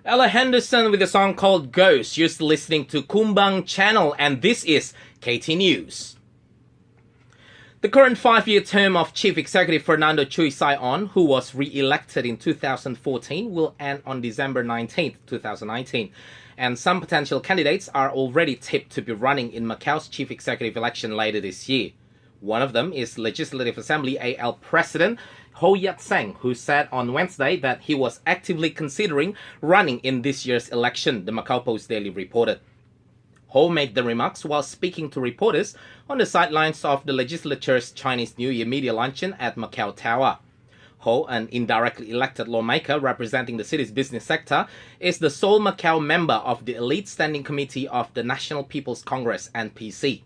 Ella Henderson with a song called Ghost. You're listening to Kumbang channel, and this is KT News. The current 5-year term of Chief Executive Fernando Chui Sai-on, who was re-elected in 2014, will end on December 19, 2019. And some potential candidates are already tipped to be running in Macau's chief executive election later this year. One of them is Legislative Assembly AL President Ho Yat-seng, who said on Wednesday that he was actively considering running in this year's election, the Macau Post Daily reported. Ho made the remarks while speaking to reporters on the sidelines of the legislature's Chinese New Year media luncheon at Macau Tower. Ho, an indirectly elected lawmaker representing the city's business sector, is the sole Macau member of the elite standing committee of the National People's Congress (NPC).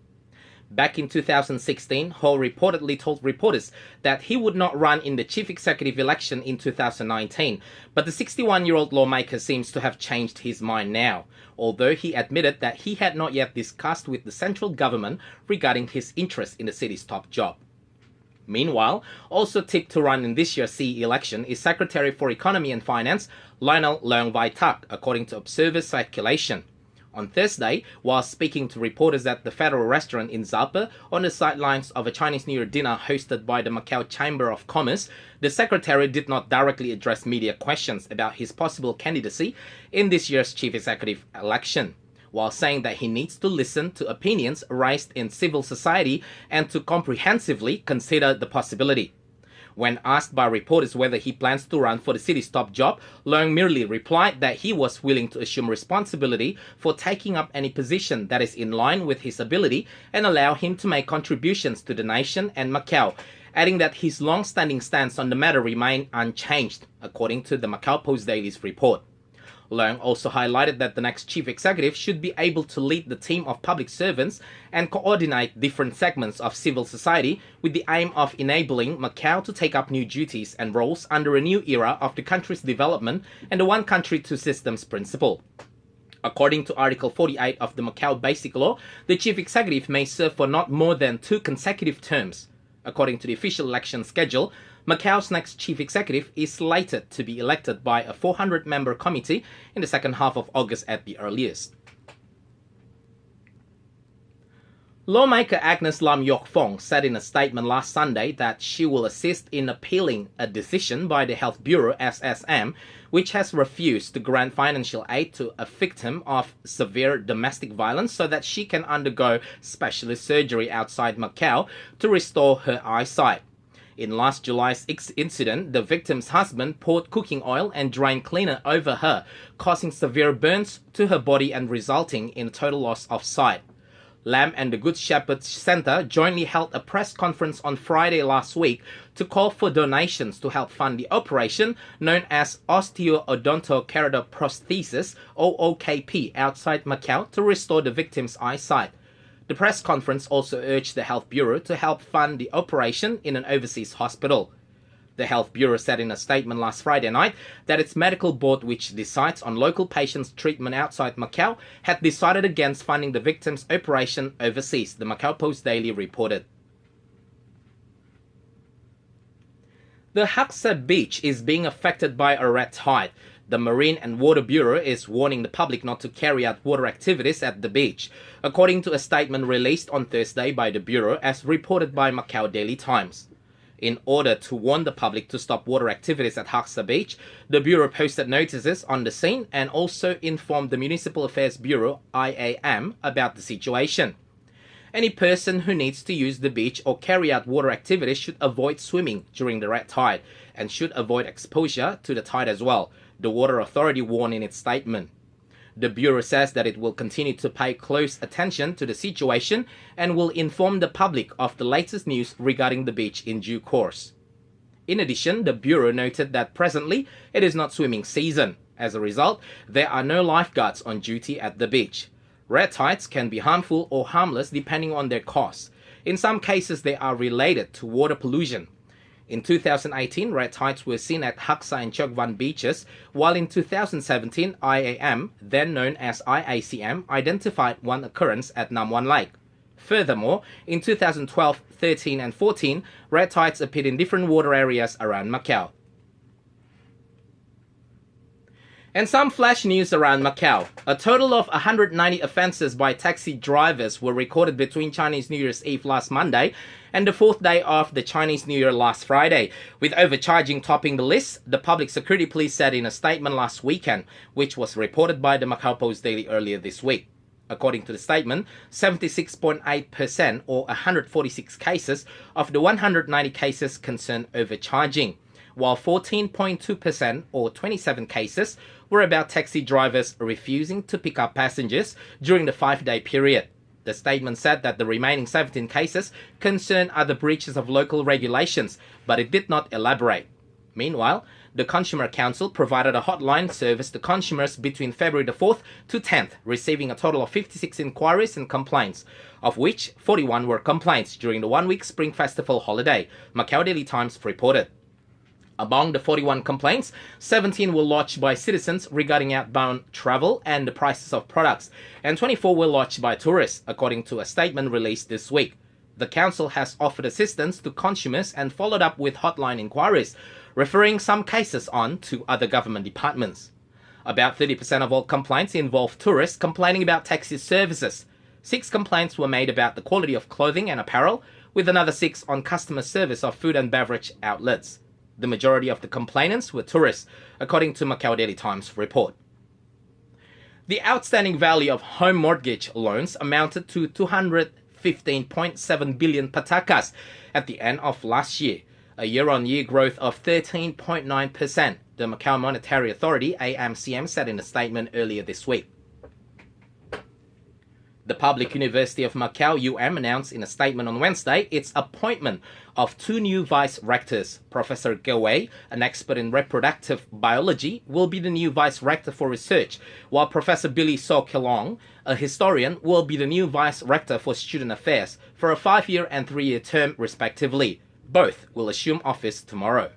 Back in 2016, Ho reportedly told reporters that he would not run in the chief executive election in 2019, but the 61-year-old lawmaker seems to have changed his mind now, although he admitted that he had not yet discussed with the central government regarding his interest in the city's top job. Meanwhile, also tipped to run in this year's CE election is Secretary for Economy and Finance Lionel Leung Vai-tak, according to observers' speculation. On Thursday, while speaking to reporters at the Federal Restaurant in Zappa on the sidelines of a Chinese New Year dinner hosted by the Macau Chamber of Commerce, the secretary did not directly address media questions about his possible candidacy in this year's chief executive election, while saying that he needs to listen to opinions raised in civil society and to comprehensively consider the possibility. When asked by reporters whether he plans to run for the city's top job, Leung merely replied that he was willing to assume responsibility for taking up any position that is in line with his ability and allow him to make contributions to the nation and Macau, adding that his long-standing stance on the matter remained unchanged, according to the Macau Post Daily's report. Leung also highlighted that the next chief executive should be able to lead the team of public servants and coordinate different segments of civil society with the aim of enabling Macau to take up new duties and roles under a new era of the country's development and the one country, two systems principle. According to Article 48 of the Macau Basic Law, the chief executive may serve for not more than 2 consecutive terms. According to the official election schedule, Macau's next chief executive is slated to be elected by a 400-member committee in the second half of August at the earliest. Lawmaker Agnes Lam Yok Fong said in a statement last Sunday that she will assist in appealing a decision by the Health Bureau (SSM), which has refused to grant financial aid to a victim of severe domestic violence so that she can undergo specialist surgery outside Macau to restore her eyesight. In last July's incident, the victim's husband poured cooking oil and drain cleaner over her, causing severe burns to her body and resulting in a total loss of sight. Lam and the Good Shepherd Center jointly held a press conference on Friday last week to call for donations to help fund the operation known as osteoodontokeratoprosthesis (OOKP) outside Macau to restore the victim's eyesight. The press conference also urged the Health Bureau to help fund the operation in an overseas hospital. The Health Bureau said in a statement last Friday night that its medical board, which decides on local patients' treatment outside Macau, had decided against funding the victim's operation overseas, the Macau Post Daily reported. The Haksa Beach is being affected by a red tide. The Marine and Water Bureau is warning the public not to carry out water activities at the beach, according to a statement released on Thursday by the Bureau as reported by Macau Daily Times. In order to warn the public to stop water activities at Haksa Beach, the Bureau posted notices on the scene and also informed the Municipal Affairs Bureau (IAM) about the situation. Any person who needs to use the beach or carry out water activities should avoid swimming during the red tide and should avoid exposure to the tide as well, the Water Authority warned in its statement. The Bureau says that it will continue to pay close attention to the situation and will inform the public of the latest news regarding the beach in due course. In addition, the Bureau noted that presently it is not swimming season. As a result, there are no lifeguards on duty at the beach. Red tides can be harmful or harmless depending on their cause. In some cases, they are related to water pollution. In 2018, red tides were seen at Haksa and Chok Van beaches, while in 2017, IAM, then known as IACM, identified one occurrence at Nam Wan Lake. Furthermore, in 2012, 13 and 14, red tides appeared in different water areas around Macau. And some flash news around Macau. A total of 190 offences by taxi drivers were recorded between Chinese New Year's Eve last Monday and the fourth day of the Chinese New Year last Friday, with overcharging topping the list, the Public Security Police said in a statement last weekend, which was reported by the Macau Post Daily earlier this week. According to the statement, 76.8% or 146 cases of the 190 cases concerned overcharging, while 14.2% or 27 cases were about taxi drivers refusing to pick up passengers during the 5-day period. The statement said that the remaining 17 cases concerned other breaches of local regulations, but it did not elaborate. Meanwhile, the Consumer Council provided a hotline service to consumers between February the 4th to 10th, receiving a total of 56 inquiries and complaints, of which 41 were complaints during the one-week Spring Festival holiday, Macau Daily Times reported. Among the 41 complaints, 17 were lodged by citizens regarding outbound travel and the prices of products, and 24 were lodged by tourists, according to a statement released this week. The council has offered assistance to consumers and followed up with hotline inquiries, referring some cases on to other government departments. About 30% of all complaints involve tourists complaining about taxi services. 6 complaints were made about the quality of clothing and apparel, with another 6 on customer service of food and beverage outlets. The majority of the complainants were tourists, according to Macau Daily Times report. The outstanding value of home mortgage loans amounted to 215.7 billion patakas at the end of last year, a year-on-year growth of 13.9%, the Macau Monetary Authority AMCM said in a statement earlier this week. The Public University of Macau UM announced in a statement on Wednesday its appointment of 2 new vice-rectors. Professor Ge Wei, an expert in reproductive biology, will be the new vice-rector for research, while Professor Billy So Kelong, a historian, will be the new vice-rector for student affairs for a 5-year and 3-year term respectively. Both will assume office tomorrow.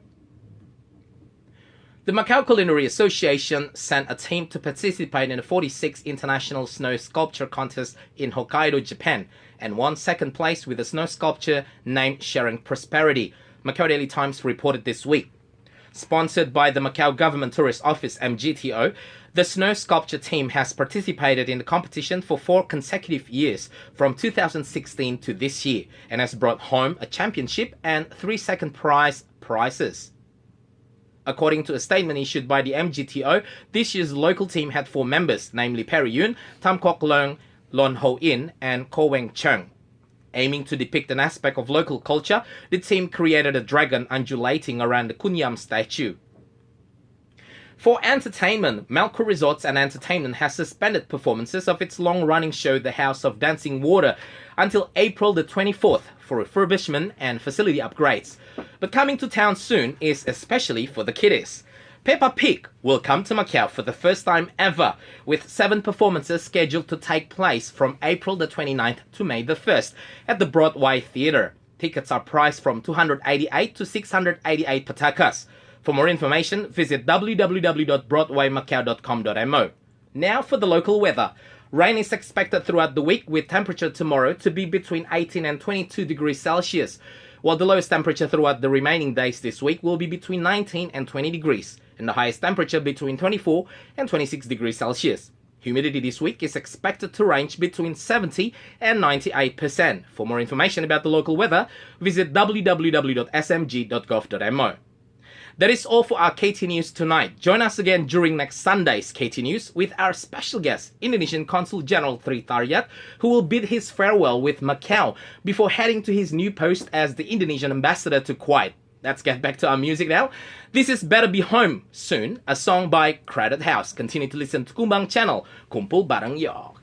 The Macau Culinary Association sent a team to participate in the 46th International Snow Sculpture Contest in Hokkaido, Japan, and won second place with a snow sculpture named Sharing Prosperity, Macau Daily Times reported this week. Sponsored by the Macau Government Tourist Office MGTO, the snow sculpture team has participated in the competition for 4 consecutive years from 2016 to this year and has brought home a championship and 3 second prize prizes. According to a statement issued by the MGTO, this year's local team had 4 members, namely Perry Yun, Tam Kok Leung, Lon Ho In, and Ko Weng Chung. Aiming to depict an aspect of local culture, the team created a dragon undulating around the Kunyam statue. For entertainment, Melco Resorts and Entertainment has suspended performances of its long-running show The House of Dancing Water until April the 24th for refurbishment and facility upgrades. But coming to town soon is especially for the kiddies. Peppa Pig will come to Macau for the first time ever, with 7 performances scheduled to take place from April the 29th to May the 1st at the Broadway Theatre. Tickets are priced from 288 to 688 patakas. For more information, visit www.broadwaymacau.com.mo. Now for the local weather. Rain is expected throughout the week, with temperature tomorrow to be between 18 and 22 degrees Celsius, while the lowest temperature throughout the remaining days this week will be between 19 and 20 degrees, and the highest temperature between 24 and 26 degrees Celsius. Humidity this week is expected to range between 70 and 98%. For more information about the local weather, visit www.smg.gov.mo. That is all for our KT News tonight. Join us again during next Sunday's KT News with our special guest, Indonesian Consul General Tri Taryat, who will bid his farewell with Macau before heading to his new post as the Indonesian ambassador to Kuwait. Let's get back to our music now. This is Better Be Home Soon, a song by Crowded House. Continue to listen to Kumbang channel. Kumpul bareng yo.